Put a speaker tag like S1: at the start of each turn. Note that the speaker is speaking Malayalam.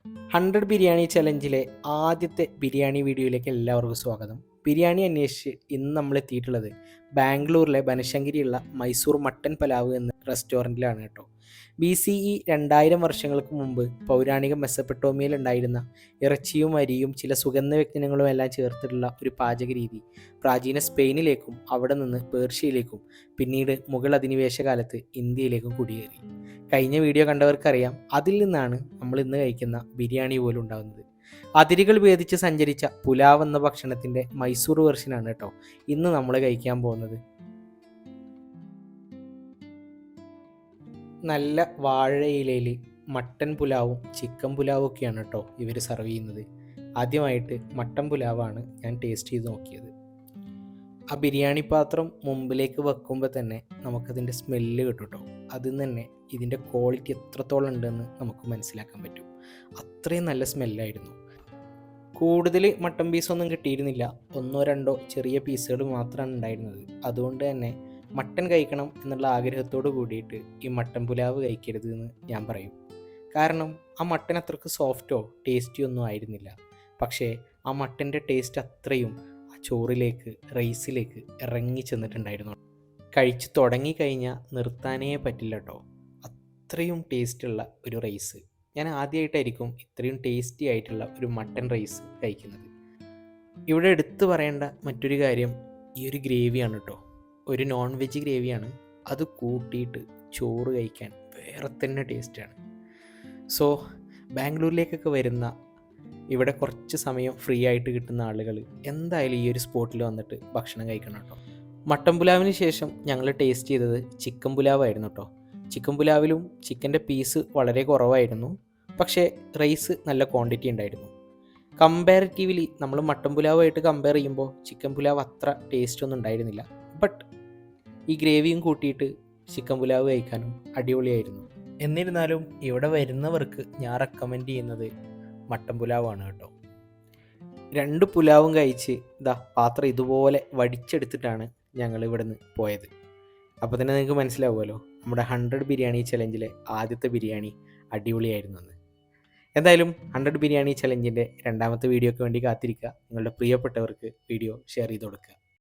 S1: 100 ബിരിയാണി ചലഞ്ചിലെ ആദ്യത്തെ ബിരിയാണി വീഡിയോയിലേക്ക് എല്ലാവർക്കും സ്വാഗതം. ബിരിയാണി അന്വേഷിച്ച് ഇന്ന് നമ്മൾ എത്തിയിട്ടുള്ളത് ബാംഗ്ലൂരിലെ ബനശങ്കരിയുള്ള മൈസൂർ മട്ടൻ പലാവ് എന്ന റെസ്റ്റോറൻറ്റിലാണ് കേട്ടോ. BCE 2000 വർഷങ്ങൾക്ക് മുമ്പ് പൗരാണിക മെസ്സപ്പെട്ടോമിയയിൽ ഉണ്ടായിരുന്ന ഇറച്ചിയും അരിയും ചില സുഗന്ധ വ്യഞ്ജനങ്ങളും എല്ലാം ചേർത്തിട്ടുള്ള ഒരു പാചക രീതി പ്രാചീന സ്പെയിനിലേക്കും അവിടെ നിന്ന് പേർഷ്യയിലേക്കും പിന്നീട് മുഗൾ അധിനിവേശ കാലത്ത് ഇന്ത്യയിലേക്കും കുടിയേറി. കഴിഞ്ഞ വീഡിയോ കണ്ടവർക്കറിയാം, അതിൽ നിന്നാണ് നമ്മൾ ഇന്ന് കഴിക്കുന്ന ബിരിയാണി പോലും ഉണ്ടാകുന്നത്. അതിരുകൾ ഭേദിച്ച് സഞ്ചരിച്ച പുലാവ് എന്ന ഭക്ഷണത്തിൻ്റെ മൈസൂർ വെർഷനാണ് കേട്ടോ ഇന്ന് നമ്മൾ കഴിക്കാൻ പോകുന്നത്. നല്ല വാഴയിലയിൽ മട്ടൻ പുലാവും ചിക്കൻ പുലാവും ഒക്കെയാണ് കേട്ടോ ഇവർ സെർവ് ചെയ്യുന്നത്. ആദ്യമായിട്ട് മട്ടൻ പുലാവാണ് ഞാൻ ടേസ്റ്റ് ചെയ്ത് നോക്കിയത്. ആ ബിരിയാണി പാത്രം മുമ്പിലേക്ക് വെക്കുമ്പോൾ തന്നെ നമുക്കതിൻ്റെ സ്മെല്ല് കിട്ടും കേട്ടോ. അതിൽ നിന്ന് തന്നെ ഇതിൻ്റെ ക്വാളിറ്റി എത്രത്തോളം ഉണ്ടെന്ന് നമുക്ക് മനസ്സിലാക്കാൻ പറ്റും. അത്രയും നല്ല സ്മെല്ലായിരുന്നു. കൂടുതൽ മട്ടൻ പീസൊന്നും കിട്ടിയിരുന്നില്ല, 1-2 ചെറിയ പീസുകൾ മാത്രമാണ് ഉണ്ടായിരുന്നത്. അതുകൊണ്ട് തന്നെ മട്ടൻ കഴിക്കണം എന്നുള്ള ആഗ്രഹത്തോട് കൂടിയിട്ട് ഈ മട്ടൻ പുലാവ് കഴിക്കരുത് എന്ന് ഞാൻ പറയും. കാരണം ആ മട്ടൻ അത്രക്ക് സോഫ്റ്റോ ടേസ്റ്റിയോ ഒന്നും ആയിരുന്നില്ല. പക്ഷേ ആ മട്ടൻ്റെ ടേസ്റ്റ് അത്രയും ആ ചോറിലേക്ക് റൈസിലേക്ക് ഇറങ്ങി ചെന്നിട്ടുണ്ടായിരുന്നു. കഴിച്ച് തുടങ്ങിക്കഴിഞ്ഞാൽ നിർത്താനേ പറ്റില്ല കേട്ടോ. അത്രയും ടേസ്റ്റുള്ള ഒരു റൈസ്. ഞാൻ ആദ്യമായിട്ടായിരിക്കും ഇത്രയും ടേസ്റ്റി ആയിട്ടുള്ള ഒരു മട്ടൻ റൈസ് കഴിക്കുന്നത്. ഇവിടെ എടുത്തു പറയേണ്ട മറ്റൊരു കാര്യം ഈ ഒരു ഗ്രേവിയാണ് കേട്ടോ. ഒരു നോൺ വെജ് ഗ്രേവിയാണ്. അത് കൂട്ടിയിട്ട് ചോറ് കഴിക്കാൻ വേറെ തന്നെ ടേസ്റ്റാണ്. സോ ബാംഗ്ലൂരിലേക്കൊക്കെ വരുന്ന, ഇവിടെ കുറച്ച് സമയം ഫ്രീ ആയിട്ട് കിട്ടുന്ന ആളുകൾ എന്തായാലും ഈ ഒരു സ്പോട്ടിൽ വന്നിട്ട് ഭക്ഷണം കഴിക്കണം കേട്ടോ. മട്ടൻ പുലാവിന് ശേഷം ഞങ്ങൾ ടേസ്റ്റ് ചെയ്തത് ചിക്കൻ പുലാവായിരുന്നു കേട്ടോ. ചിക്കൻ പുലാവിലും ചിക്കൻ്റെ പീസ് വളരെ കുറവായിരുന്നു, പക്ഷേ റൈസ് നല്ല ക്വാണ്ടിറ്റി ഉണ്ടായിരുന്നു. കമ്പാരിറ്റീവ്ലി നമ്മൾ മട്ടൻ പുലാവായിട്ട് കമ്പയർ ചെയ്യുമ്പോൾ ചിക്കൻ പുലാവ് അത്ര ടേസ്റ്റ് ഒന്നും ഉണ്ടായിരുന്നില്ല. ബട്ട് ഈ ഗ്രേവിയും കൂട്ടിയിട്ട് ചിക്കൻ പുലാവ് കഴിക്കാനും അടിപൊളിയായിരുന്നു. എന്നിരുന്നാലും ഇവിടെ വരുന്നവർക്ക് ഞാൻ റെക്കമെൻഡ് ചെയ്യുന്നത് മട്ടൻ പുലാവാണ് കേട്ടോ. 2 പുലാവും കഴിച്ച് പാത്രം ഇതുപോലെ വടിച്ചെടുത്തിട്ടാണ് ഞങ്ങൾ ഇവിടെ നിന്ന് പോയത്. അപ്പോൾ തന്നെ നിങ്ങൾക്ക് മനസ്സിലാവുമല്ലോ നമ്മുടെ 100 ബിരിയാണി ചലഞ്ചിലെ ആദ്യത്തെ ബിരിയാണി അടിപൊളിയായിരുന്നു എന്ന്. എന്തായാലും 100 ബിരിയാണി ചലഞ്ചിൻ്റെ രണ്ടാമത്തെ വീഡിയോയ്ക്ക് വേണ്ടി കാത്തിരിക്കുക. നിങ്ങളുടെ പ്രിയപ്പെട്ടവർക്ക് വീഡിയോ ഷെയർ ചെയ്ത് കൊടുക്കുക.